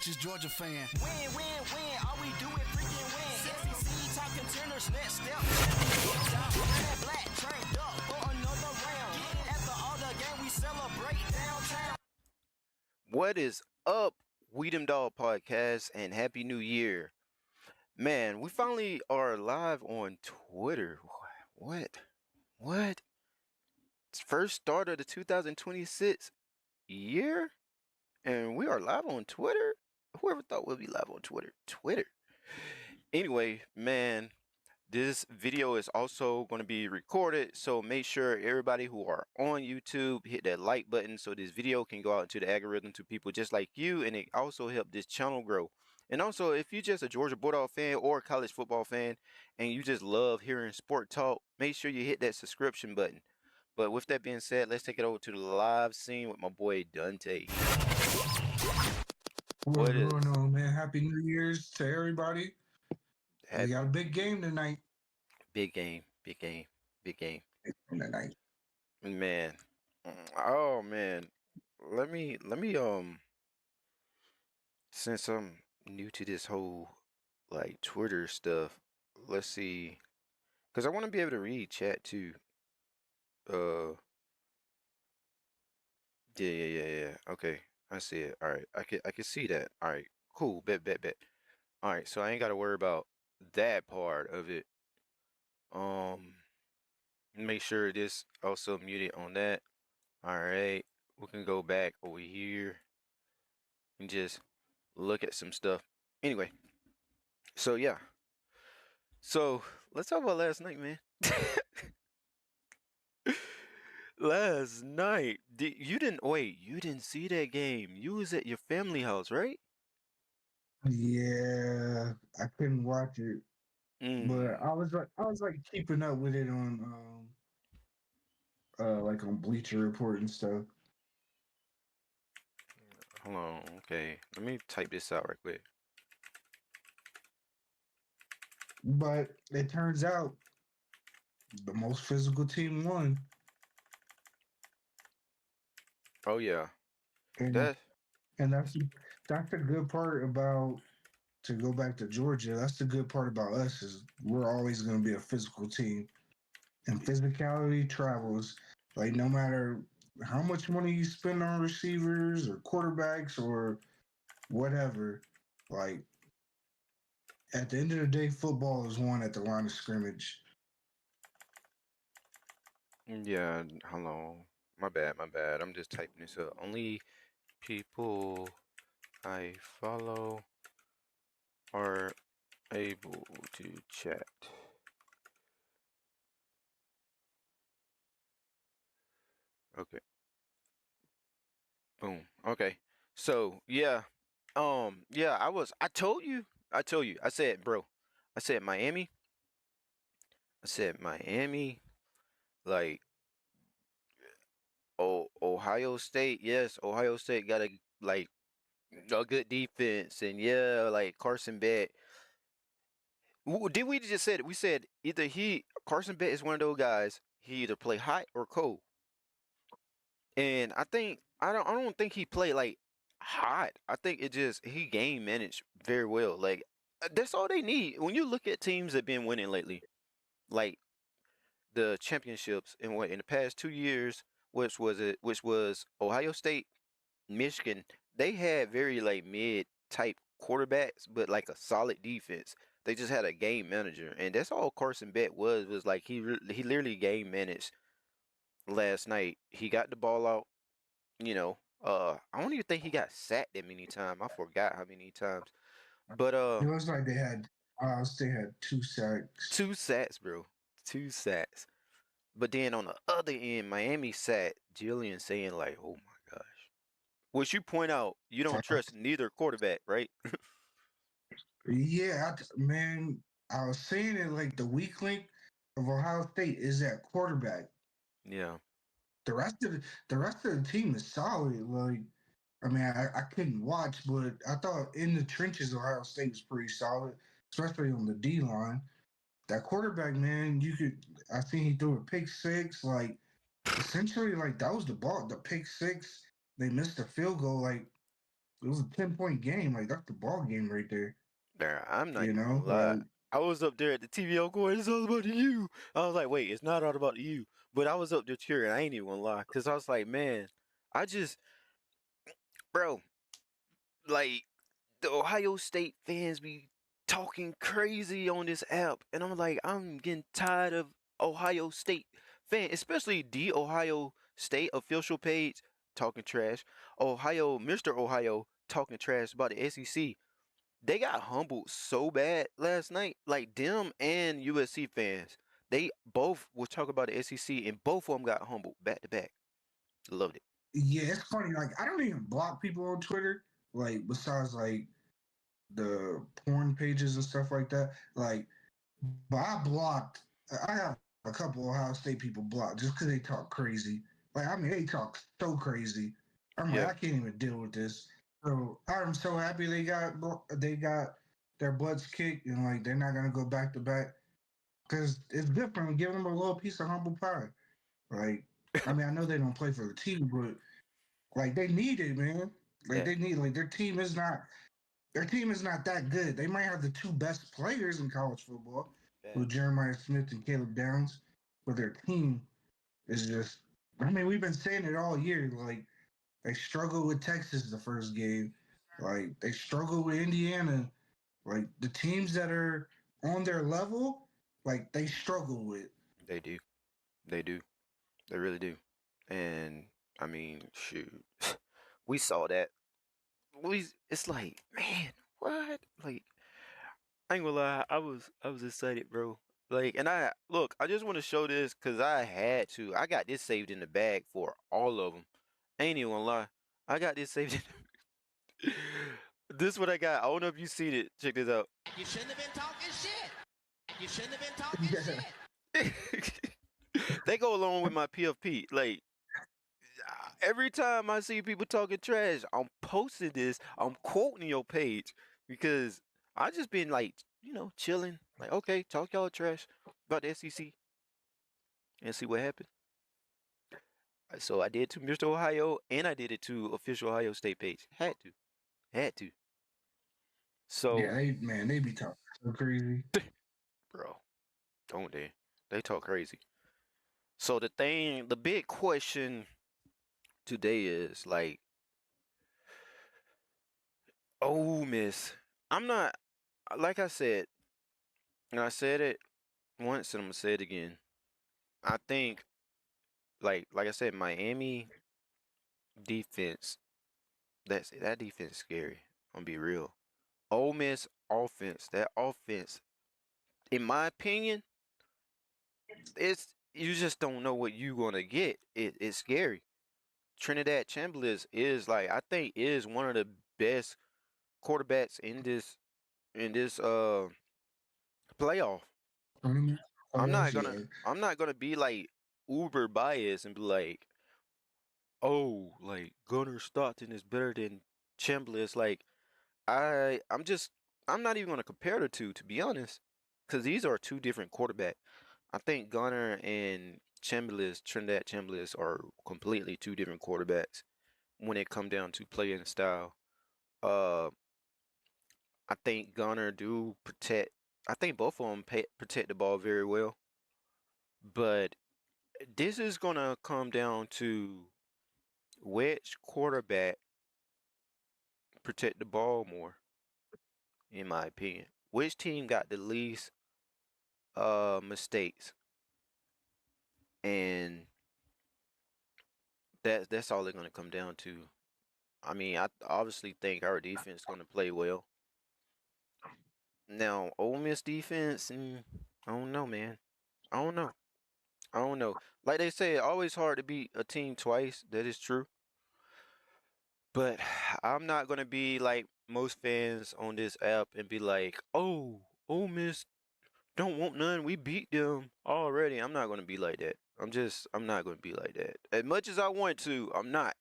Just Georgia fan. Win, win, win. All we do is freaking win. SEC top contenders, next step. Black turned up for another round. After all the game, we celebrate downtown. What is up, Weedem Dog Podcast, and Happy New Year. Man, we finally are live on Twitter. What? It's first start of the 2026 year? And we are live on Twitter? Whoever thought we'd be live on Twitter? Anyway, man, this video is also going to be recorded, so make sure everybody who are on YouTube hit that like button so this video can go out into the algorithm to people just like you, and it also help this channel grow. And also, if you're just a Georgia Bulldog fan or college football fan and you just love hearing sport talk, make sure you hit that subscription button. But with that being said, let's take it over to the live scene with my boy Dante. What's going on, man? Happy New Year's to everybody. We got a big game tonight. Big game Tonight. Man. Oh man. Let me since I'm new to this whole like Twitter stuff, let's see, because I want to be able to read chat too. Yeah. Okay, I see it. All right, I can see that. All right, cool. Bet. All right, so I ain't got to worry about that part of it. Make sure this also muted on that. All right, we can go back over here and just look at some stuff. Anyway, so yeah. So let's talk about last night, man. Last night, you didn't see that game. You was at your family house, right? Yeah, I couldn't watch it, but I was like keeping up with it on like on Bleacher Report and stuff. Hold on, okay. Let me type this out right quick. But it turns out the most physical team won. Oh yeah. And that's the good part about, to go back to Georgia, that's the good part about us, is we're always going to be a physical team. And physicality travels. Like, no matter how much money you spend on receivers or quarterbacks or whatever, like, at the end of the day, football is won at the line of scrimmage. Yeah, hold on. My bad. I'm just typing this up. Only people I follow are able to chat. Okay. Boom. Okay. So yeah. Yeah, I told you. I said, bro. I said Miami. Like, Ohio State. Yes, Ohio State got a good defense, and yeah, like Carson Beck. Did we just said, we said either Carson Beck is one of those guys, he either play hot or cold. And I don't think he played like hot. I think it just he game managed very well. Like, that's all they need. When you look at teams that been winning lately, like the championships in the past 2 years, which was Ohio State, Michigan, they had very like mid type quarterbacks, but like a solid defense. They just had a game manager, and that's all Carson Beck was like. He literally game managed last night. He got the ball out. You know, I don't even think he got sacked that many times. I forgot how many times. But It was like they had two sacks. 2 sacks, bro. 2 sacks. But then on the other end, Miami sacked Jillian, saying like, "Oh my gosh." Which you point out, you don't trust neither quarterback, right? Yeah, man, I was saying it, like, the weak link of Ohio State is that quarterback. Yeah. The rest of the team is solid. Like, I mean, I couldn't watch, but I thought in the trenches Ohio State was pretty solid, especially on the D line. That quarterback, man, I think he threw a pick six. Like, essentially, like, that was the ball. The pick six, they missed a field goal. Like, It was a 10-point game. Like that's the ball game right there. There, I'm not You even know, gonna lie. like I was up there at the TV going, it's all about you. I was like, wait, it's not all about you. But I was up there cheering. I ain't even gonna lie. Cause I was like, man, I just, bro, like the Ohio State fans be talking crazy on this app. And I'm like, I'm getting tired of Ohio State fans, especially the Ohio State official page talking trash. Mr. Ohio talking trash about the SEC. They got humbled so bad last night. Like them and USC fans, they both were talking about the SEC, and both of them got humbled back to back. Loved it. yeah, it's funny. Like I don't even block people on Twitter. Like besides like the porn pages and stuff like that. Like, but I blocked. I have a couple Ohio State people blocked just because they talk crazy. Like I mean, they talk so crazy. I'm like, Yeah, I can't even deal with this. So I'm so happy they got their butts kicked and like they're not gonna go back to back because it's different. Giving them a little piece of humble pie. Like, I mean, I know they don't play for the team, but like they need it, man. Like yeah, they need like their team is not that good. They might have the two best players in college football, yeah. with Jeremiah Smith and Caleb Downs, but their team is just. I mean, we've been saying it all year. Like they struggled with Texas the first game, like they struggled with Indiana. Like the teams that are on their level, like they struggle with. They do. They do. They really do. And I mean, shoot, we saw that. It's like, man, what? Like, I ain't gonna lie, I was excited, bro. Like, and I look, I just want to show this because I had to. I got this saved in the bag for all of them. Ain't even gonna lie, I got this saved. This what I got. I don't know if you seen it. Check this out. You shouldn't have been talking shit. You shouldn't have been talking shit. They go along with my PFP. Like every time I see people talking trash, I'm posting this. I'm quoting your page because I just been like, chilling. Like, okay, talk y'all trash about the SEC and see what happened. So I did to Mr. Ohio and I did it to official Ohio State page. Had to. Yeah, So, they be talking so crazy. bro, don't they? They talk crazy. So the big question today is like, oh, Miss, I'm not, like I said, and I said it once and I'm gonna say it again. I think, like I said, Miami defense, that defense is scary. I'm gonna be real. Ole Miss offense, that offense, in my opinion, it's you just don't know what you gonna get. It's scary. Trinidad Chamberlain is like I think is one of the best quarterbacks in this playoff. Tournament. I'm Playoffs, not gonna yeah. I'm not gonna be like uber biased and be like, oh, like Gunnar Stockton is better than Chamberlain. It's like I'm not even gonna compare the two to be honest, because these are two different quarterbacks. I think Gunnar and Trinidad Chamberlain are completely two different quarterbacks when it come down to playing style. Uh, I think Gunnar do protect. I think both of them protect the ball very well, but this is gonna come down to which quarterback protect the ball more, in my opinion. Which team got the least mistakes, and that's all they're gonna come down to. I mean, I obviously think our defense is gonna play well. Now, Ole Miss defense, I don't know, man. I don't know. I don't know. Like they say, it's always hard to beat a team twice. That is true. But I'm not gonna be like most fans on this app and be like, "Oh, Ole Miss don't want none. We beat them already." I'm not gonna be like that. I'm not gonna be like that. As much as I want to, I'm not.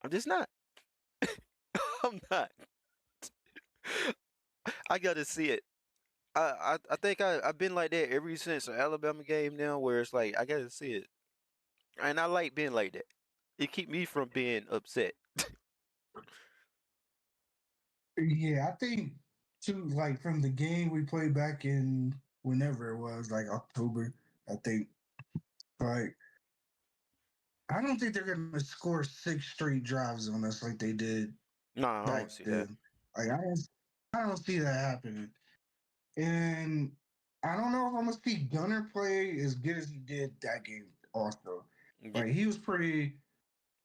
I'm just not. I'm not. I gotta see it. I think I've been like that ever since the Alabama game now, where it's like I gotta see it, and I like being like that. It keep me from being upset. Yeah, I think too. Like from the game we played back in whenever it was, like October. I think. Like I don't think they're gonna score 6 straight drives on us like they did Nah, I back don't see that. then. Like I don't see that happening. And I don't know if I'm gonna see Gunner play as good as he did that game. Also, Yeah, like he was pretty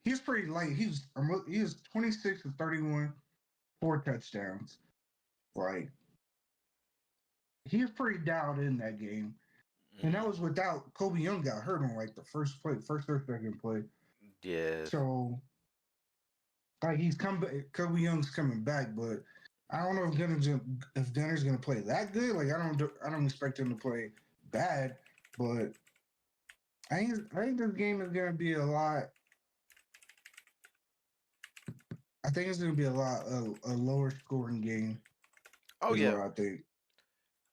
light. He was 26 to 31, 4 touchdowns. Like he was pretty dialed in that game, and that mm, was without Kobe Young got hurt on like the first play, first or second play. yes. So like he's come back. Kobe Young's coming back, but I don't know if Gunner's gonna play that good. Like I don't expect him to play bad, but I think this game is gonna be a lot. I think it's gonna be a lower scoring game Oh is what yeah, I think.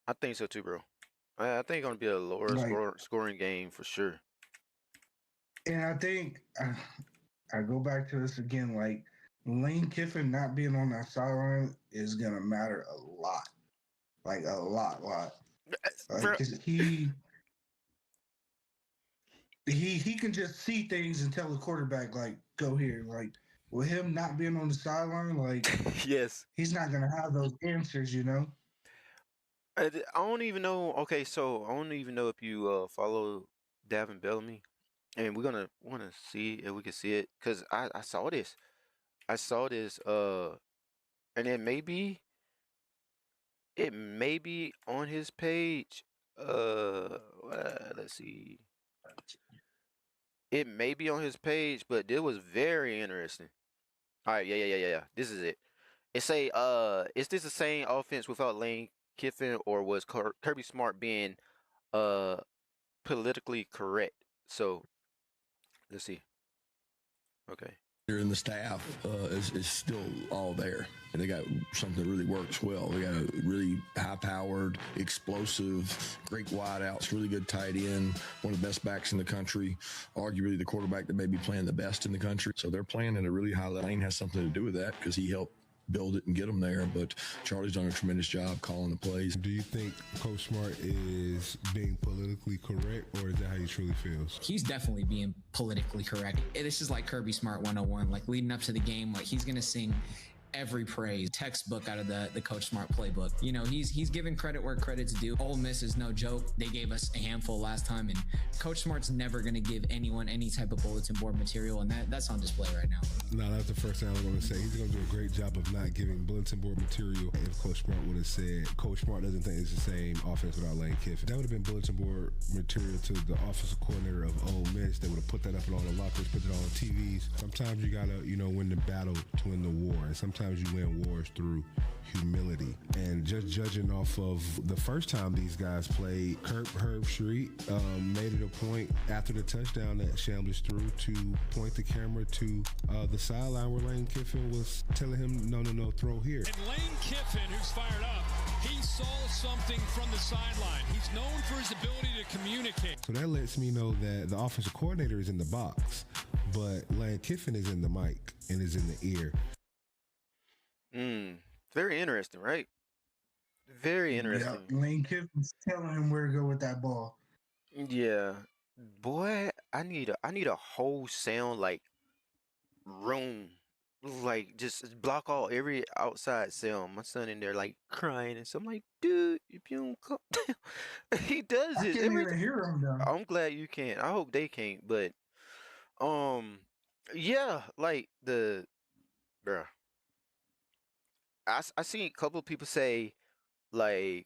I think so too, bro. I think it's gonna be a lower Like, scoring game for sure. and I think I go back to this again. Like Lane Kiffin not being on that sideline is gonna matter a lot. Like a lot. Like Bro, 'cause he can just see things and tell the quarterback like go here. Like with him not being on the sideline, like yes. he's not gonna have those answers. I don't even know. Okay, so I don't even know if you follow Davin Bellamy, and we're gonna want to see if we can see it because I saw this. I saw this. And it may be on his page. Let's see. It may be on his page, but it was very interesting. All right, yeah. This is it. It say, is this the same offense without Lane Kiffin, or was Kirby Smart being uh politically correct? So let's see. Okay. And the staff is still all there. And they got something that really works well. They got a really high-powered, explosive, great wideouts, really good tight end, one of the best backs in the country, arguably the quarterback that may be playing the best in the country. So they're playing at a really high level. Lane has something to do with that because he helped build it and get them there. But Charlie's done a tremendous job calling the plays. Do you think Coach Smart is being politically correct, or is that how he truly feels? He's definitely being politically correct. This is like Kirby Smart 101. Like leading up to the game, like he's gonna sing every praise textbook out of the Coach Smart playbook. You know, he's giving credit where credit's due. Ole Miss is no joke. They gave us a handful last time, and Coach Smart's never going to give anyone any type of bulletin board material, and that's on display right now. No, that's the first thing I was going to say. He's going to do a great job of not giving bulletin board material. If Coach Smart would have said, Coach Smart doesn't think it's the same offense without Lane Kiffin, that would have been bulletin board material to the offensive coordinator of Ole Miss. They would have put that up in all the lockers, put it on TVs. Sometimes you got to, win the battle to win the war, and sometimes you win wars through humility. And just judging off of the first time these guys played, Herb Street made it a point after the touchdown that Shambliss threw to point the camera to the sideline where Lane Kiffin was telling him, no, throw here. And Lane Kiffin, who's fired up, he saw something from the sideline. He's known for his ability to communicate. So that lets me know that the offensive coordinator is in the box, but Lane Kiffin is in the mic and is in the ear. Very interesting, right? Very interesting. Yeah, Lane Kiffin's telling him where to go with that ball. Yeah. Boy, I need a whole sound like room. Like just block all every outside sound. My son in there like crying and so I'm like, dude, if you don't come he does I it can't every even hear him though. I'm glad you can't. I hope they can't, but yeah, like bruh. I seen a couple of people say like,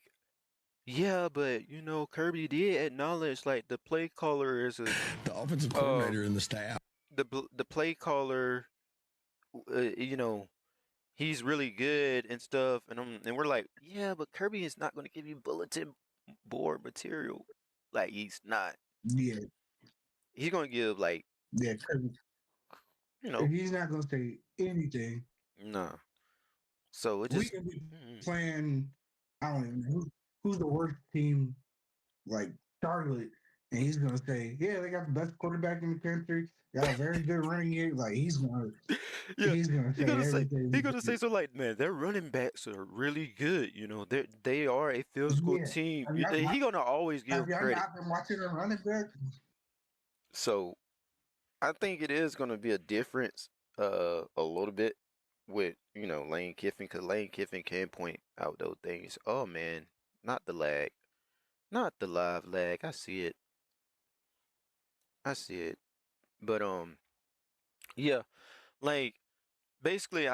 yeah, but Kirby did acknowledge like the play caller is The offensive coordinator and the staff. the play caller, he's really good and stuff, and we're like, yeah, but Kirby is not going to give you bulletin board material, like he's not. Yeah, He's going to give like, Kirby. He's not gonna say anything. no. So it We just can be playing. I don't even know who's the worst team. Like Charlotte, and he's gonna say, "Yeah, they got the best quarterback in the country. Got a very good running game." Like Yeah, he's gonna he say gonna say he everything. gonna say so like, man, their running backs are really good. You know, they are a physical Yeah. team. Have y'all He not, gonna always have give y'all credit. not been watching the running back? So I think it is gonna be a difference, a little bit with Lane Kiffin, because Lane Kiffin can point out those things. Oh man, not the lag, not the live lag. I see it. I see it. But yeah, like basically,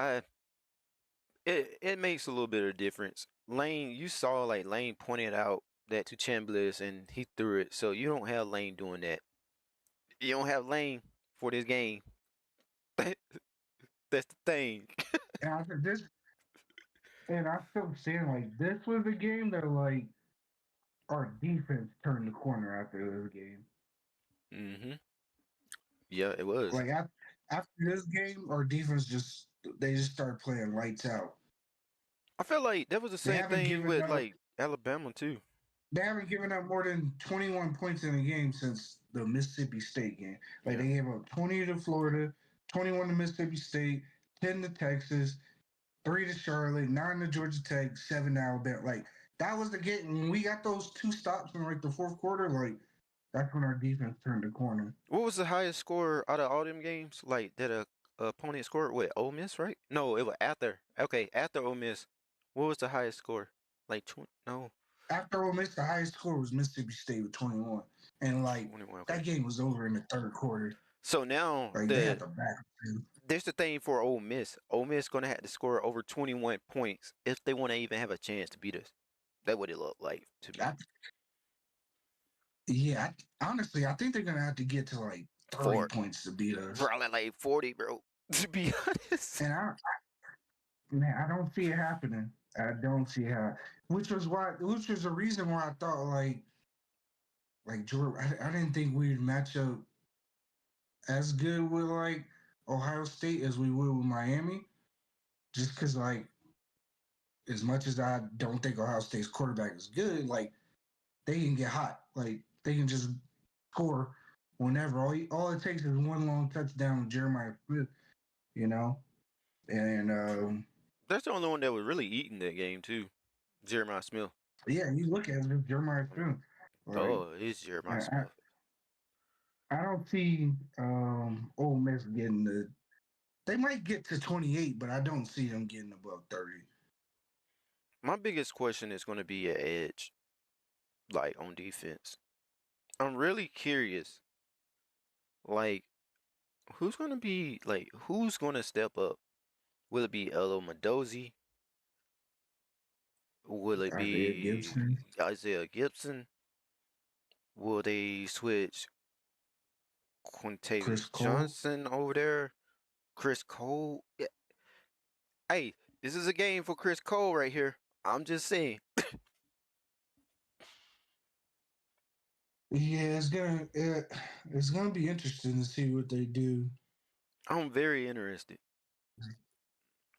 it makes a little bit of difference. Lane, you saw like Lane pointed out that to Chambliss and he threw it. So you don't have Lane doing that. You don't have Lane for this game. That's the thing. And I said this, and I still saying like this was a game that like our defense turned the corner after this game. Mm-hmm. Yeah, it was. Like after this game, our defense just started playing lights out. I feel like that was the They same haven't thing given with up. like Alabama too. They haven't given up more than 21 points in a game since the Mississippi State game. Like Yeah. they gave up 20 to Florida, 21 to Mississippi State, 10 to Texas, 3 to Charlotte, 9 to Georgia Tech, 7 to Alabama. Like that was the game. When we got those 2 stops in like the fourth quarter, like that's when our defense turned the corner. What was the highest score out of all them games? Like that a opponent scored with Ole Miss, right? No, it was after. Okay, after Ole Miss. What was the highest score? Like 20? No, After Ole Miss, the highest score was Mississippi State with 21, and like 21. Okay. that game was over in the third quarter. So now Like they had the back. there's the thing for Ole Miss. Ole Miss gonna have to score over 21 points if they want to even have a chance to beat us. That what it looked like to me. Yeah, honestly, I think they're gonna have to get to like 30 points to beat us. Probably like 40, bro. To be honest. And I don't see it happening. I don't see how. Which was the reason why I thought like Georgia. I didn't think we'd match up as good with like Ohio State as we would with Miami, just because like as much as I don't think Ohio State's quarterback is good, like they can get hot. Like they can just score whenever. All it takes is one long touchdown with Jeremiah Smith, you know? And that's the only one that was really eating that game too. Jeremiah Smith. yeah, you look at it, Jeremiah Smith. Like, Oh, it's Jeremiah Smith. I don't see Ole Miss getting they might get to 28, but I don't see them getting above 30. My biggest question is going to be at edge, like on defense. I'm really curious, like, who's going to step up? Will it be Elo Mendoza? Will it be Isaiah Gibson? Will they switch Quintavious Johnson over there? Chris Cole? Yeah. Hey, this is a game for Chris Cole right here. I'm just saying. Yeah, it's gonna be interesting to see what they do. I'm very interested.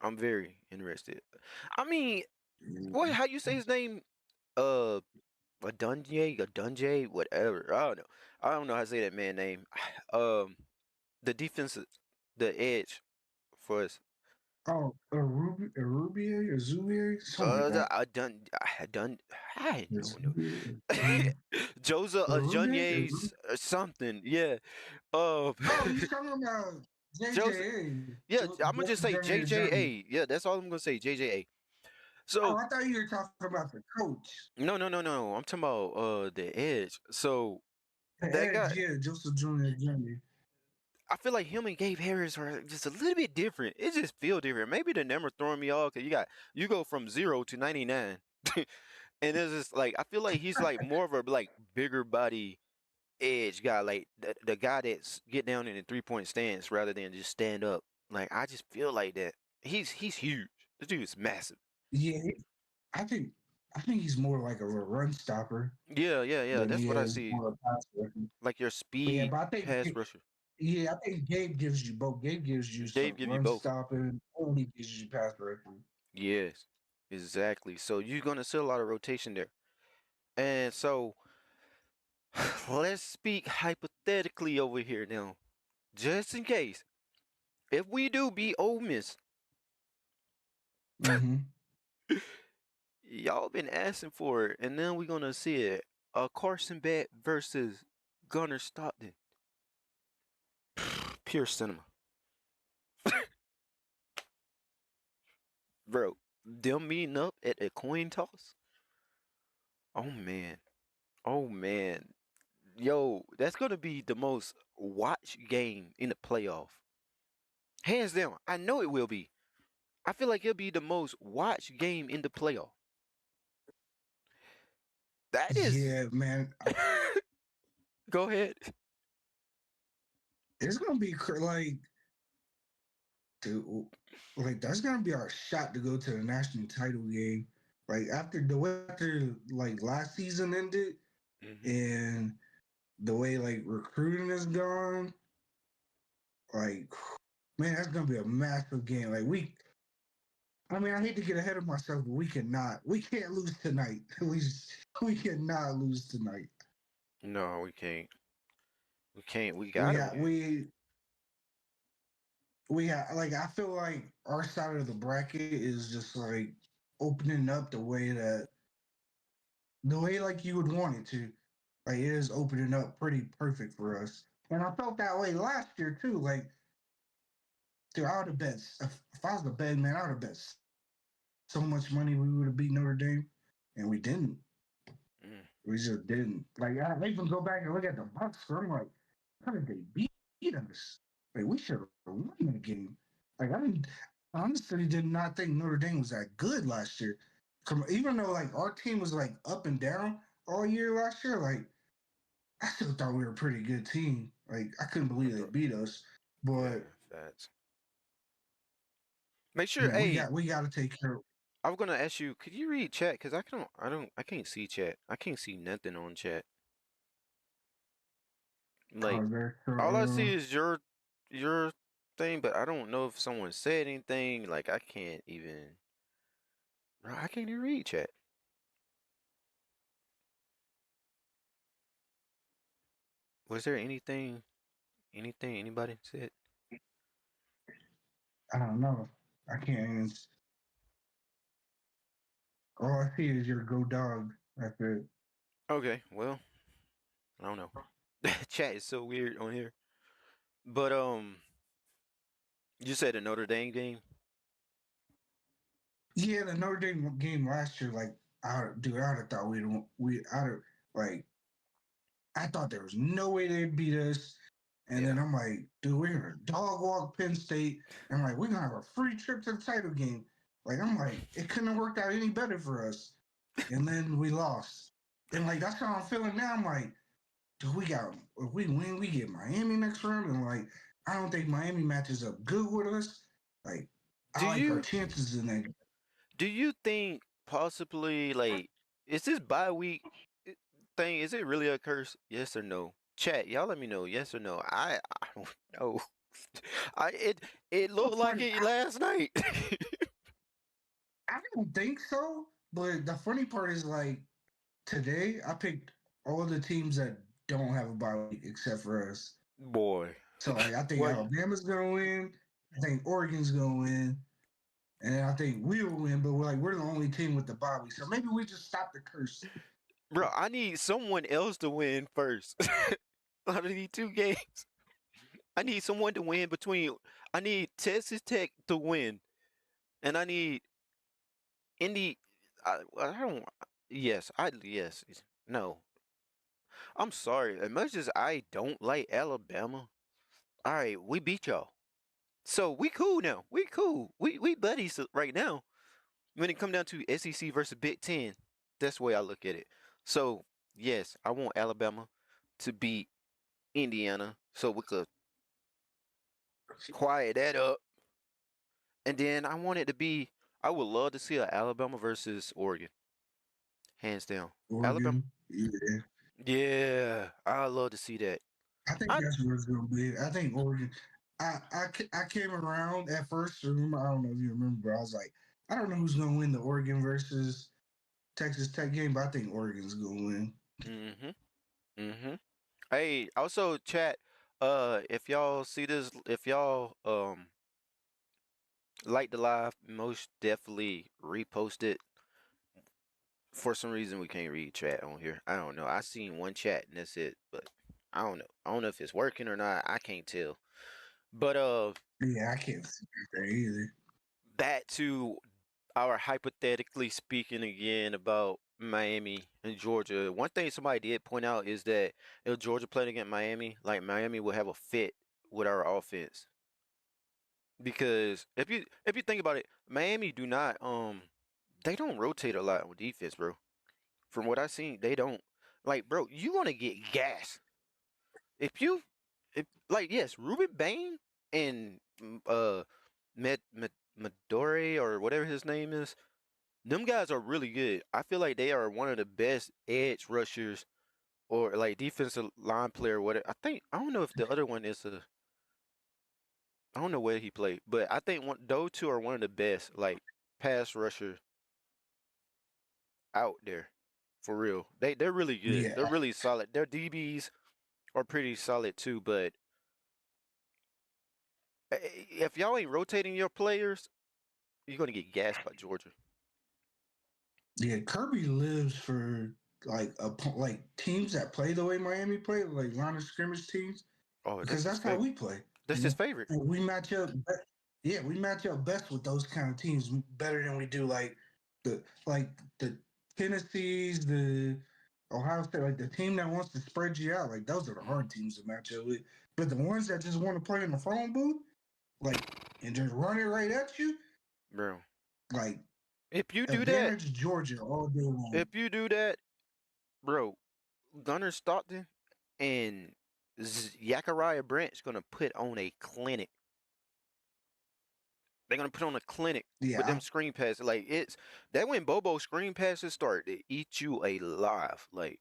I'm very interested. I mean, what? How you say his name? Adunje, whatever. I don't know. I don't know how to say that man name. The defense, the edge for us. Oh, Rubier or Zubier? Something like I don't know. Joseph Ajunye's or something. Yeah. Oh, you talking about JJA? Yeah, I'm gonna just say JJA. Yeah, that's all I'm gonna say. JJA. So I thought you were talking about the coach. No. I'm talking about the edge. So the that edge, guy, yeah, Joseph Jr. I feel like him and Gabe Harris are just a little bit different. It just feel different. Maybe the number throwing me off because you go from 0 to 99, and it's just like I feel like he's like more of a like bigger body edge guy, like the guy that's get down in a 3-point stance rather than just stand up. Like I just feel like that. He's huge. This dude is massive. Yeah, I think he's more like a run stopper. Yeah. That's what I see. Like your speed pass rusher. Yeah, I think Gabe gives you both. Gabe gives you run stopping, and he gives you pass rushing. Yes, exactly. So you're gonna see a lot of rotation there, and so let's speak hypothetically over here now, just in case. If we do beat Ole Miss, Mm-hmm. y'all been asking for it, and then we're gonna see it. Carson Bet versus Gunnar Stockton. Pure cinema, bro. Them meeting up at a coin toss. Oh man, oh man, yo, that's gonna be the most watched game in the playoff, hands down. I know it will be. I feel like it'll be the most watched game in the playoff. That is. Yeah, man. Go ahead. It's gonna be like, dude, like that's gonna be our shot to go to the national title game. Like after like last season ended, and the way like recruiting is gone, like man, that's gonna be a massive game. Like I mean, I hate to get ahead of myself, but we can't lose tonight. We cannot lose tonight. No, we can't. We can't. We We gotta got win. we got like I feel like our side of the bracket is just like opening up the way like you would want it to. Like it is opening up pretty perfect for us. And I felt that way last year too. Like, dude, I would have bet if I was the betting man, I would have bet so much money we would have beat Notre Dame, and we didn't. We just didn't. Like I even go back and look at the box score. I'm like, how did they beat us? Like we should have won the game. Like I honestly did not think Notre Dame was that good last year. Even though like our team was like up and down all year last year, like I still thought we were a pretty good team. Like I couldn't believe they beat us. But Facts. Make sure. yeah, Hey, we got to take care. I was gonna ask you. Could you read chat? Cause I can't see chat. I can't see nothing on chat. Like all I see is your thing, but I don't know if someone said anything. Like I can't even. Bro, I can't even read chat. Was there anything? Anything anybody said? I don't know. I can't even. All I see is your go dog. That's it. Okay, well, I don't know. Chat is so weird on here. But you said a Notre Dame game? Yeah, the Notre Dame game last year, like, I'd have thought like, I thought there was no way they'd beat us. And then I'm like, dude, we're going to dog walk Penn State. And like, we're going to have a free trip to the title game. Like, I'm like, it couldn't have worked out any better for us. And then we lost. And like, that's how I'm feeling now. I'm like, dude, if we win, we get Miami next round. And like, I don't think Miami matches up good with us. Like, I like our chances in that. Do you think possibly like is this bye week thing? Is it really a curse? Yes or no? Chat, y'all let me know. Yes or no? I don't know. It looked like it last night. I don't think so. But the funny part is like today I picked all the teams that don't have a bye week except for us. Boy. So like I think Alabama's gonna win. I think Oregon's gonna win. And I think we'll win, but we're the only team with the bye week. So maybe we just stop the curse. Bro, I need someone else to win first. I need 2 games. I need someone to win I need Texas Tech to win. And I need Indy I don't yes, no. I'm sorry. As much as I don't like Alabama, all right, we beat y'all. So we cool now. We cool. We buddies right now. When it come down to SEC versus Big Ten, that's the way I look at it. So yes, I want Alabama to beat Indiana so we could quiet that up. And then I want it to be. I would love to see a Alabama versus Oregon, hands down. Oregon, Alabama. yeah. Yeah, I love to see that. I think that's what it's gonna be. I think Oregon. I came around at first. Remember, I don't know if you remember, but I was like, I don't know who's gonna win the Oregon versus Texas Tech game, but I think Oregon's gonna win. Mm-hmm. Mm-hmm. Hey, also chat. If y'all see this, if y'all like the live, most definitely repost it. For some reason, we can't read chat on here. I don't know. I seen one chat and that's it, but I don't know. I don't know if it's working or not. I can't tell. But Yeah, I can't see that either. back to our hypothetically speaking again about Miami and Georgia. One thing somebody did point out is that if Georgia played against Miami, like Miami would have a fit with our offense. Because if you think about it, Miami do not they don't rotate a lot on defense, bro. From what I seen, they don't. Like, bro, you gonna get gas. If you if like yes, Ruben Bain and Medore or whatever his name is, them guys are really good. I feel like they are one of the best edge rushers or like defensive line player. What I don't know if the other one is a. I don't know where he played, but I think those two are one of the best like pass rusher out there, for real. They're really good. Yeah, They're really solid. Their DBs are pretty solid too. But if y'all ain't rotating your players, you're gonna get gassed by Georgia. yeah. Kirby lives for like teams that play the way Miami play, like line of scrimmage teams, Oh, because that's his that's how favorite. we play. That's You his know, favorite. and we match up. Yeah, we match up best with those kind of teams better than we do the Tennessees, the Ohio State, like the team that wants to spread you out. Like those are the hard teams to match up with. But the ones that just want to play in the phone booth, like and just run it right at you, Bro. like If you do that, advantage Georgia all day long. if you do that, bro, Gunnar Stockton and Zachariah Brent's gonna put on a clinic. They're gonna put on a clinic with Yeah, them screen passes. Like it's that when Bobo screen passes start, they eat you alive. Like,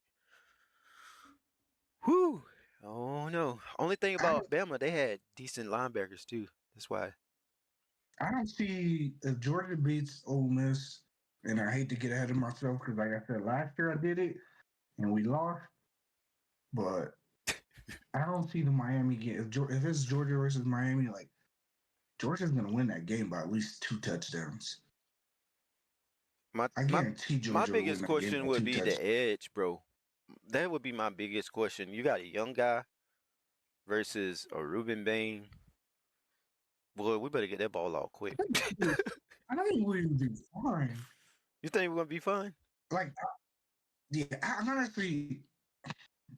whew. Oh no. Only thing I about Bama, they had decent linebackers too. That's why. I don't see if Georgia beats Ole Miss, and I hate to get ahead of myself because, like I said, last year I did it and we lost, but I don't see the Miami game. If it's Georgia versus Miami, like Georgia's gonna win that game by at least 2 touchdowns. My I my guarantee my Georgia will win biggest that game question by would two be the touchdowns. edge, bro. That would be my biggest question. You got a young guy versus a Ruben Bain. Boy, we better get that ball out quick. I think we would be fine. You think we're gonna be fine? Like, yeah, I honestly,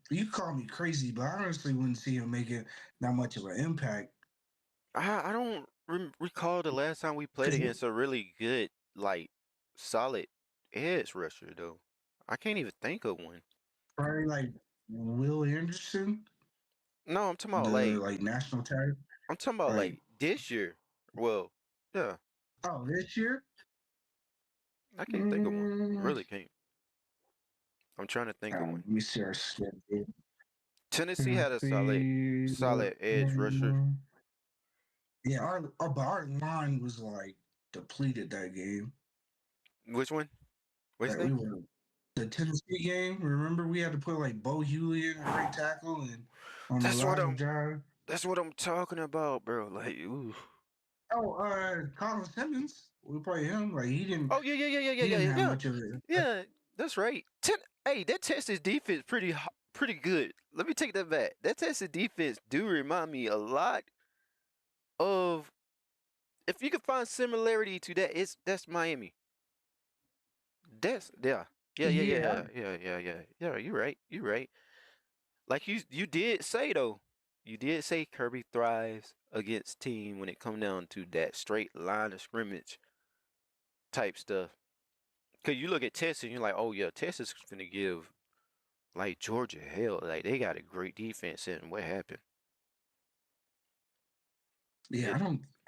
you call me crazy, but I honestly wouldn't see him making that much of an impact. I don't recall the last time we played Because against a really good, like, solid edge rusher though. I can't even think of one. probably like Will Anderson, No, I'm talking about the like like national tag, right? this year. Well, yeah, Oh, this year? I can't think of one. I Mm, really can't. I'm trying to think of one. let me see our schedule. Tennessee had a Tennessee. solid edge rusher. Yeah, our line was like depleted that game. Which one? What's his Like name? we were the Tennessee game. Remember, we had to put like Bo Hewley in right tackle and on the That's what last I'm. drive. That's what I'm talking about, bro. Like, ooh. Oh, Colin Simmons. We play him. Like Oh yeah, yeah, yeah, yeah, yeah, he yeah, didn't yeah, have yeah. much of it. Yeah, that's right. Hey, that Texas defense pretty good. Let me take that back. That Texas defense do remind me a lot of. If you could find similarity to that, that's Miami. That's yeah, yeah, yeah, Yeah, yeah, yeah, yeah, yeah. Yeah, you're right. You're right. Like you did say though. You did say Kirby thrives against team when it come down to that straight line of scrimmage type stuff. Cause you look at Texas and you're like, oh yeah, Texas is gonna give like Georgia hell. Like they got a great defense and what happened? yeah. It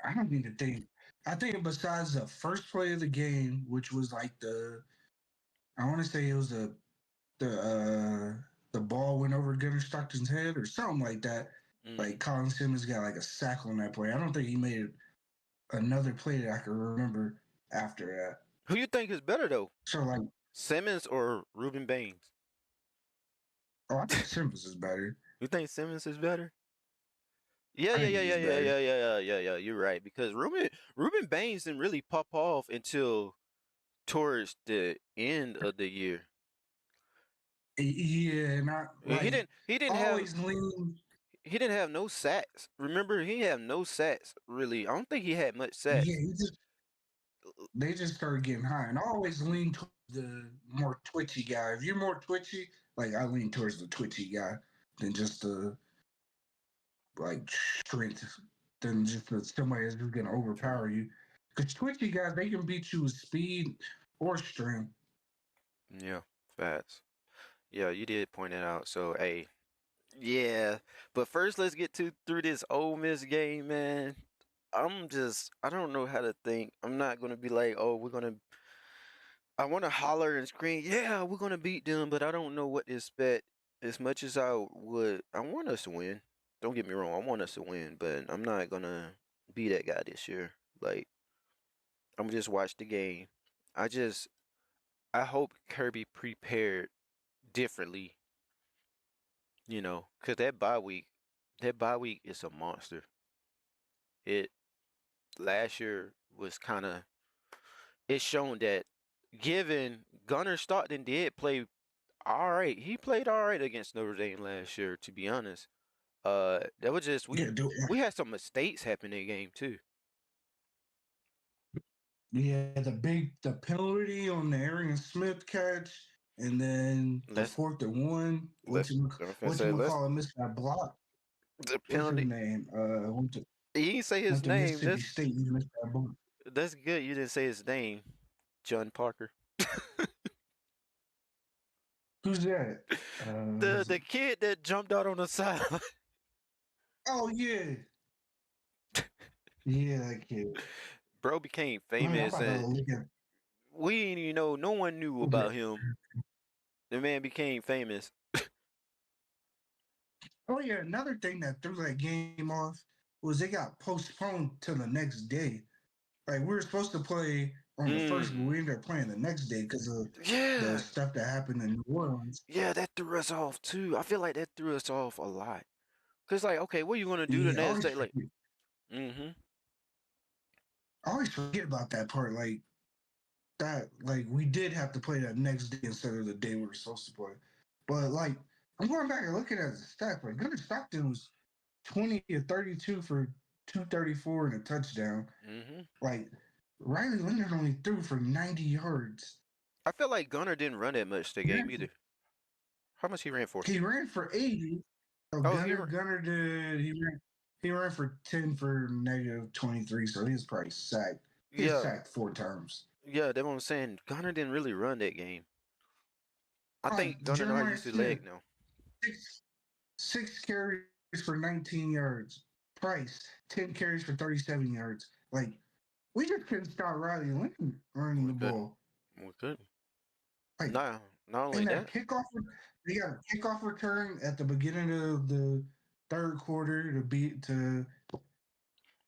I don't even think. I think besides the first play of the game, which was like I want to say it was the the ball went over Gunnar Stockton's head or something like that. mm. Like Colin Simmons got like a sack on that play. I don't think he made another play that I can remember after that. Who you think is better though? So like Simmons or Ruben Baines? Oh, I think Simmons is better. You think Simmons is better? Yeah, I yeah, think yeah, he's yeah, yeah, better. yeah, yeah. You're right because Ruben Baines didn't really pop off until towards the end of the year. Yeah, not He like didn't. He didn't have. always lean. He didn't have no sacks. Remember, he had no sacks really. I don't think he had much Yeah, sacks. they just started getting high, and I always lean towards the more twitchy guy. If you're more twitchy, like I lean towards the twitchy guy than just the like strength, than just somebody that's just gonna True. overpower you. Because twitchy guys, they can beat you with speed or strength. Yeah, facts. Yeah, you did point it out. So, hey, yeah. But first, let's get through this Ole Miss game, man. I don't know how to think. I'm not gonna be like, oh, we're gonna. I want to holler and scream, yeah, we're gonna beat them, but I don't know what to expect. As much as I would, I want us to win. Don't get me wrong, I want us to win, but I'm not gonna be that guy this year. Like, I'm gonna just watch the game. I just, I hope Kirby prepared differently, cause that bye week is a monster. It last year was kind of it's shown that given Gunnar Stockton did play all right, he played all right against Notre Dame last year. To be honest, that was just Yeah, we had some mistakes happen in the game too. yeah, the penalty on the Arian Smith catch, and then the Let's 4th and 1. let's I'm gonna What say you let's call it? Missed that block. the What's his penalty. name? He didn't say his Went to name. Mississippi State. He missed that block. That's good. You didn't say his name, John Parker. Who's that? The kid that jumped out on the side. Oh yeah, yeah, that kid. Bro became I'm famous about to and look at. we didn't even know. No one knew Who's that? about him. The man became famous. Oh yeah, another thing that threw that game off was they got postponed till the next day. Like we were supposed to play on the first, but Mm. we ended up playing the next day because of the Yeah. stuff that happened in New Orleans. Yeah, that threw us off too. I feel like that threw us off a lot. Cause like, okay, what are you gonna do the Yeah, next day? Like, mm-hmm. I always forget about that part. That, like we did have to play that next day instead of the day we were supposed to play. But like I'm going back and looking at the stats. Like Gunnar Stockton was 20 or 32 for 234 and a touchdown. Mm-hmm. Like Riley Leonard only threw for 90 yards. I feel like Gunner didn't run that much the game either. How much he ran for? He ran for 80. So Oh, Gunner did he ran for 10 for negative 23, so he was probably sacked. He was yeah, sacked 4 times. yeah. That's what I'm saying. Gunner didn't really run that game. I think Gunner not Jeremiah used to Smith, leg now. six carries for 19 yards. Price, 10 carries for 37 yards. Like, we just couldn't stop Riley Leonard running We the couldn't. ball. We couldn't. Like, Not only and that. they got a kickoff return at the beginning of the third quarter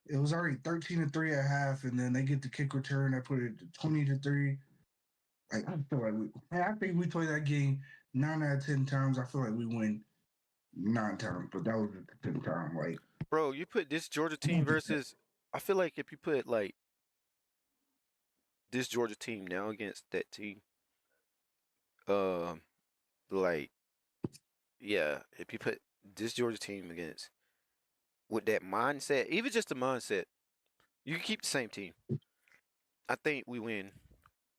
it was already 13-3 at half, and then they get the kick return. I put it 20-3. Like I feel like I think we play that game 9 out of 10 times. I feel like we win 9 times, but that was the 10th time. Like, Bro, you put this Georgia team versus. I feel like if you put like this Georgia team now against that team, like yeah, if you put this Georgia team against with that mindset, even just the mindset, you can keep the same team. I think we win.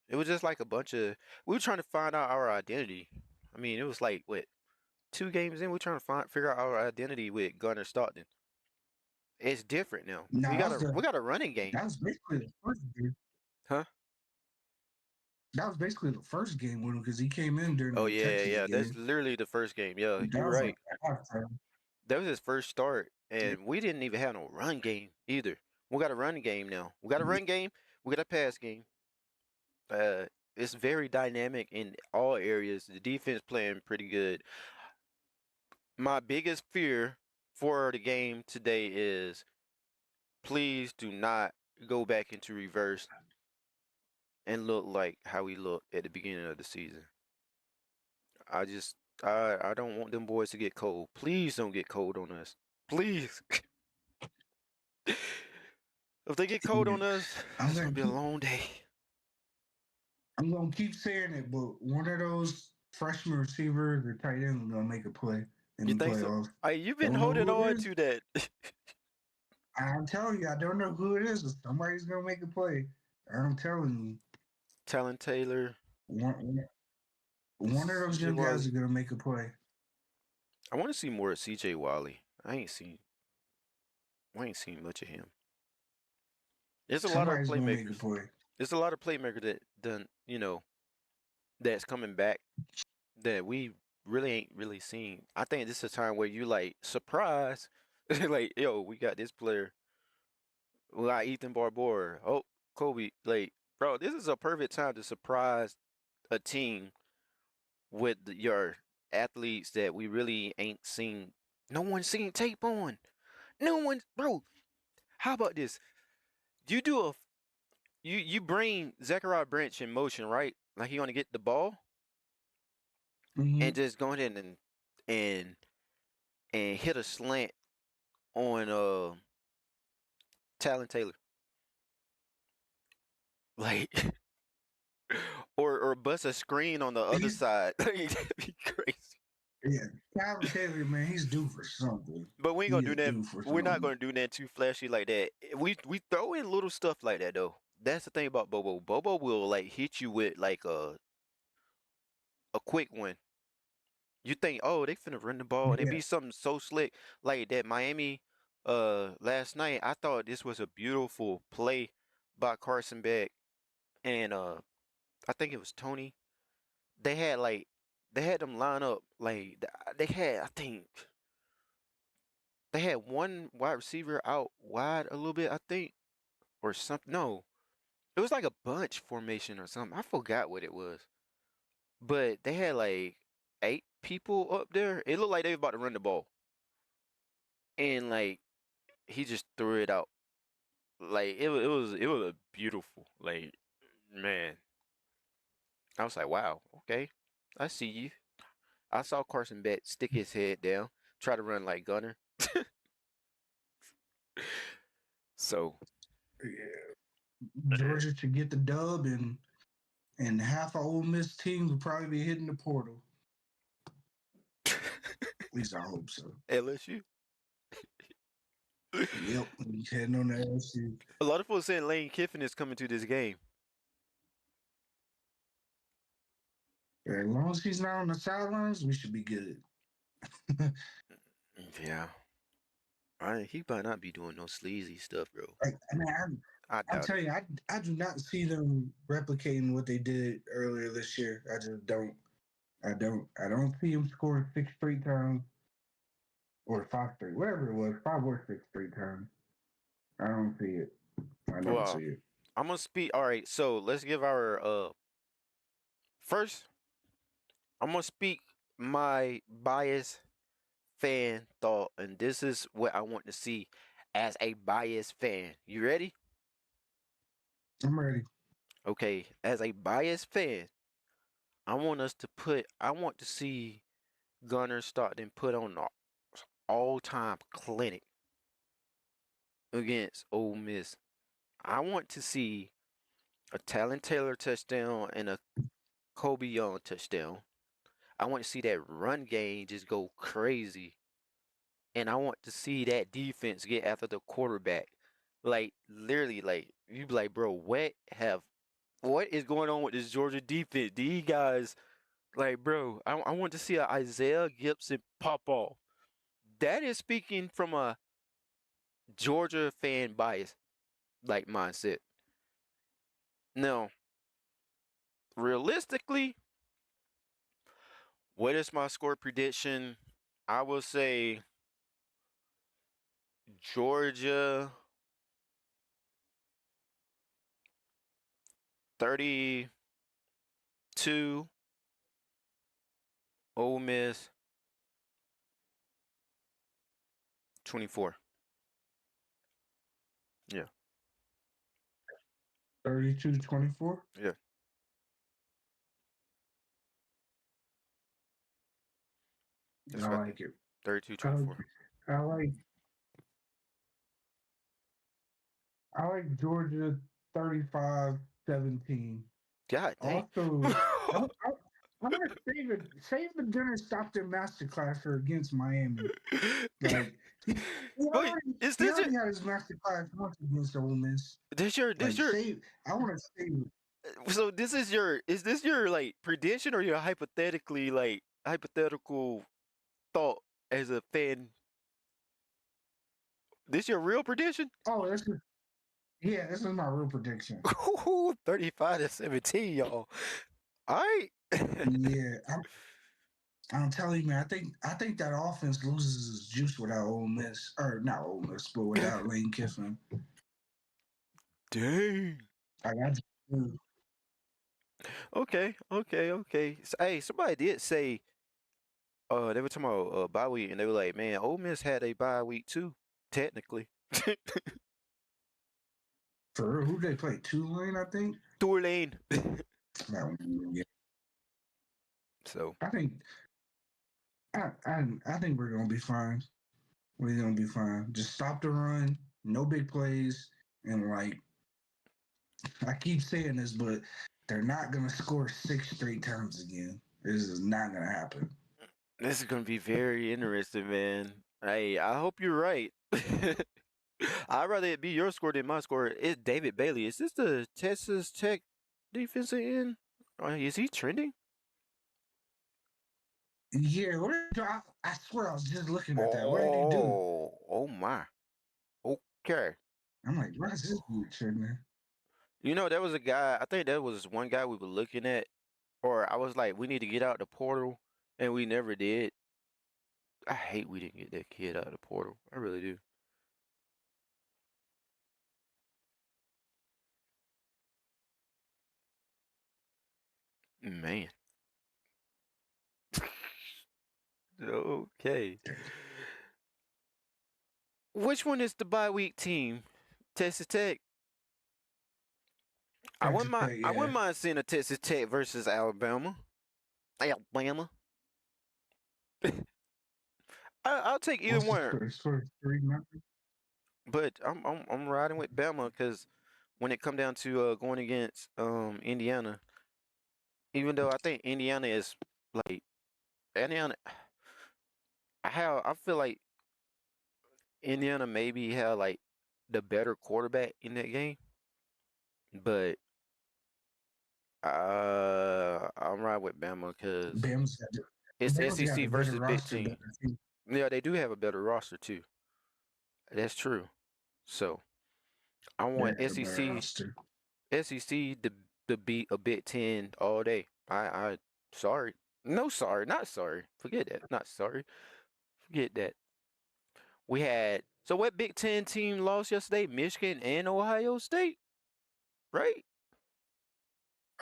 It was just like a bunch of we were trying to find out our identity. I mean, it was like what 2 games in, we're trying to figure out our identity with Gunner Stockton. It's different now. nah, We got a running game, that was basically the first game. huh? That was basically the first game with him because he came in during Oh the yeah, Texas yeah. That's game. literally the first game. Yeah, That you're was like right. halftime. That was his first start, and we didn't even have no run game either. We got a run game now. We got a run game. We got a pass game. Uh, it's very dynamic in all areas. The defense playing pretty good. My biggest fear for the game today is please do not go back into reverse and look like how we looked at the beginning of the season. I don't want them boys to get cold. Please don't get cold on us. Please. If they get cold Yeah. on us, I'm it's gonna gonna be a keep, long day. I'm gonna keep saying it, but one of those freshman receivers or tight ends is gonna make a play in You the think so? playoffs. You've been Don't know holding who it on is. to that. I'm telling you, I don't know who it is, but somebody's gonna make a play. I'm telling Talon Taylor, you, one of those CJ young guys Wally. is gonna make a play. I want to see more of CJ Wally. I ain't seen much of him. There's a lot of Somebody's gonna make a playmakers. play. There's a lot of playmakers that done, that's coming back that we really ain't really seen. I think this is a time where you like surprise, like yo, we got this player. We got Ethan Barbour. Oh, Kobe. Like, bro, this is a perfect time to surprise a team with your athletes that we really ain't seen. No one's seen tape on. No one, bro. How about this? You do a you bring Zachariah Branch in motion, right? Like he want to get the ball Mm-hmm. and just go ahead and and hit a slant on Talon Taylor, like, or bust a screen on the other He's side. Like, that'd be crazy. yeah, Calvin Taylor, man, he's due for something. But we ain't He gonna do is that. due for We're not something. gonna do that too flashy like that. We throw in little stuff like that though. That's the thing about Bobo. Bobo will like hit you with like a quick one. You think, oh, they finna run the ball, and it Yeah, be something so slick like that. Miami, last night I thought this was a beautiful play by Carson Beck and I think it was Tony. They had like they had them line up like they had I think they had one wide receiver out wide a little bit I think or something. No, it was like a bunch formation or something. I forgot what it was, but they had like 8 people up there. It looked like they were about to run the ball, and like he just threw it out. Like it was a beautiful like man. I was like, wow, okay, I see you. I saw Carson Beck stick his head down, try to run like Gunner. So yeah. Georgia should get the dub, and half our Ole Miss team will probably be hitting the portal. At least I hope so. LSU. Yep, he's heading on the LSU. A lot of folks saying Lane Kiffin is coming to this game. As long as he's not on the sidelines, we should be good. Yeah. He might not be doing no sleazy stuff, bro. I mean, I I'm doubt it. telling you, I do not see them replicating what they did earlier this year. I just don't. I don't see them scoring 6 straight times or 5 straight, whatever it was, 5 or 6 straight times. I don't see it. I don't Well, see it. I'm gonna speak. All right, so let's give our first. I'm gonna speak my biased fan thought, and this is what I want to see as a biased fan. You ready? I'm ready. Okay, as a biased fan, I want to see Gunner Stockton put on an all-time clinic against Ole Miss. I want to see a Talon Taylor touchdown and a Kobe Young touchdown. I want to see that run game just go crazy. And I want to see that defense get after the quarterback. Like literally, like you be like, bro, what is going on with this Georgia defense? These guys, like, bro, I want to see a Isaiah Gibson pop off. That is speaking from a Georgia fan bias, like mindset. Now, realistically, what is my score prediction? I will say Georgia 32, Ole Miss 24. Yeah. 32-24. Yeah. That's I right. like it. 32-24. I like I like Georgia 35-17. God dang. Also, I'm gonna save the dinner Stockton masterclass against Miami. Like Wait, is he this your already had his masterclass once against Ole Miss. this Like your I want to save it. so is this your like prediction or your hypothetical thought as a fan? This your real prediction? Oh, this is my real prediction. 35-17, y'all. All right. Yeah, I'm telling you, man. I think that offense loses its juice without Ole Miss, or not Ole Miss, but without Lane Kiffin. Dang. I got you. Okay. So, hey, somebody did say they were talking about bye week and they were like, man, Ole Miss had a bye week too, technically. For real, who they play? Tulane, I think. Tulane. No, yeah. So I think I think we're gonna be fine. We're gonna be fine. Just stop the run, no big plays, and like I keep saying this, but they're not gonna score 6 straight times again. This is not gonna happen. this is gonna be very interesting, man. Hey, I hope you're right. I'd rather it be your score than my score. It's David Bailey. Is this the Texas Tech defensive end? Is he trending? Yeah, I swear I was just looking at that. What did he do? Oh my. Okay. I'm like, why is this dude trending? You know, there was a guy, I think there was one guy we were looking at, or I was like, we need to get out the portal, and we never did. I hate we didn't get that kid out of the portal. I really do. Man. Okay. Which one is the bye week team? Texas Tech. I wouldn't mind seeing a Texas Tech versus Alabama. Alabama. I'll take either one. Score 3-0. But I'm riding with Bama because when it come down to going against Indiana, even though I think Indiana is like Indiana, I feel like Indiana maybe had like the better quarterback in that game, but I'm riding with Bama because it's Bama's got SEC a better versus Big roster than Team. I think. Yeah, they do have a better roster too. That's true. So I want Yeah, better roster. SEC to beat a Big Ten all day. I sorry. No sorry, not sorry. Forget that. Not sorry. Forget that. We had so what Big Ten team lost yesterday? Michigan and Ohio State, right?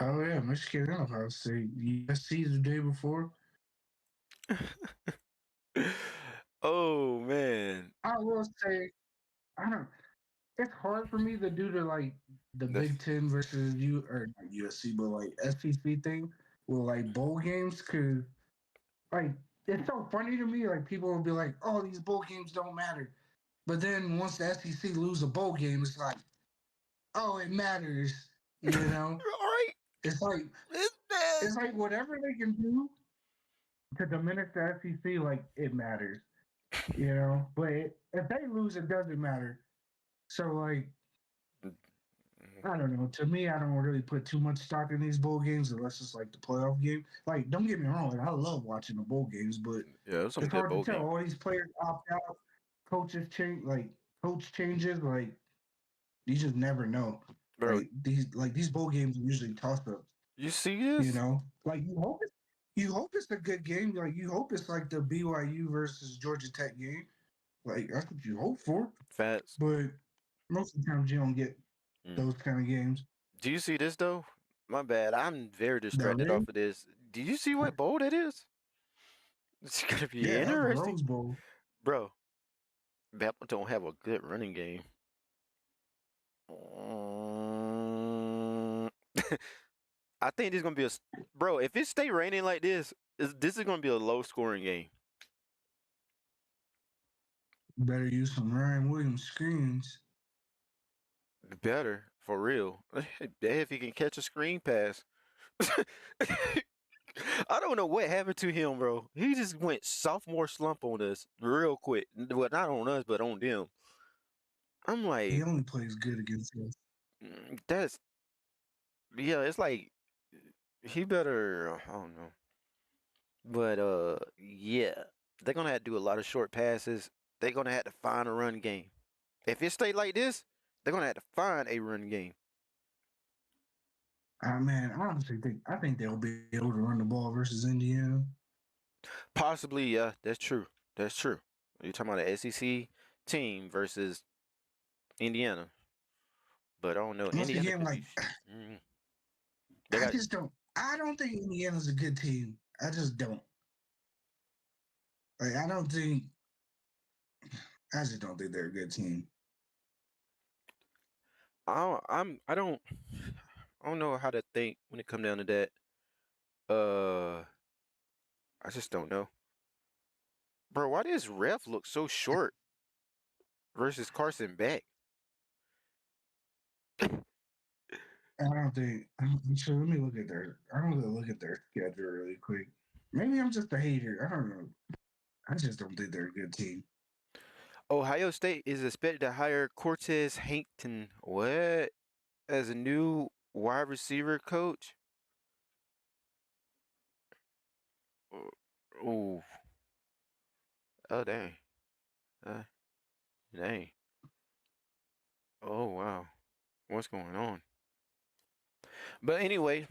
Oh yeah, Michigan and Ohio State. USC the day before. Oh man. I will say, I don't. It's hard for me to do the That's Big Ten versus not USC, but like SEC thing with like bowl games because like it's so funny to me. Like people will be like, "Oh, these bowl games don't matter," but then once the SEC lose a bowl game, it's like, "Oh, it matters." You know, all right. it's like it's like whatever they can do to diminish the SEC, like it matters. You know, but if they lose, it doesn't matter. So like I don't know. To me, I don't really put too much stock in these bowl games unless it's like the playoff game. Like, don't get me wrong, like, I love watching the bowl games, but Yeah, some it's good hard to bowl tell. game. All these players opt out, coaches change, like coach changes, like you just never know. Bro, Like these bowl games are usually toss ups. you see You this? know, like you hope it's a good game. Like you hope it's like the BYU versus Georgia Tech game. Like that's what you hope for. Fats. But most of the times you don't get those kind of games. Do you see this though? My bad. I'm very The distracted ring, off of this. Do you see what bowl that is? It's gonna be yeah, that's the interesting. Rose Bowl. Bro, Bama don't have a good running game. I think this is gonna be bro. If it stay raining like this is gonna be a low scoring game. Better use some Ryan Williams screens. Better for real. If he can catch a screen pass. I don't know what happened to him, bro. He just went sophomore slump on us real quick. Well, not on us, but on them. I'm He like, only plays good against us. that's yeah. It's like he better. I don't know, but yeah, they're gonna have to do a lot of short passes. They're gonna have to find a run game. If it stay like this, they're gonna have to find a run game. Man, I think they'll be able to run the ball versus Indiana. Possibly, yeah, that's true. That's true. You're talking about an SEC team versus Indiana, but I don't know. Once Indiana again, could like be. They I got just don't. I don't think Indiana's a good team. I just don't. Like I don't think. I just don't think they're a good team. I don't know how to think when it come down to that. I just don't know. Bro, why does ref look so short versus Carson Beck? I don't think. I'm sure. Let me look at their. I'm gonna look at their schedule really quick. Maybe I'm just a hater. I don't know. I just don't think they're a good team. Ohio State is expected to hire Cortez Hankton what as a new wide receiver coach. Oh, oh dang, dang. Oh wow, what's going on? But anyway,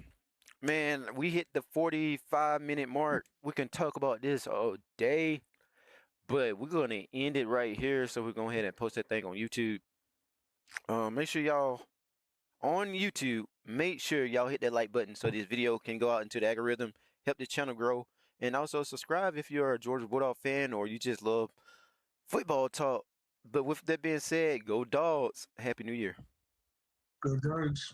man, we hit the 45-minute mark. We can talk about this all day, but we're gonna end it right here. So we're going ahead and post that thing on YouTube. Make sure y'all on YouTube, make sure y'all hit that like button so this video can go out into the algorithm, help the channel grow, and also subscribe if you're a Georgia Bulldog fan or you just love football talk. But with that being said, go Dogs! Happy New Year. Go Dogs.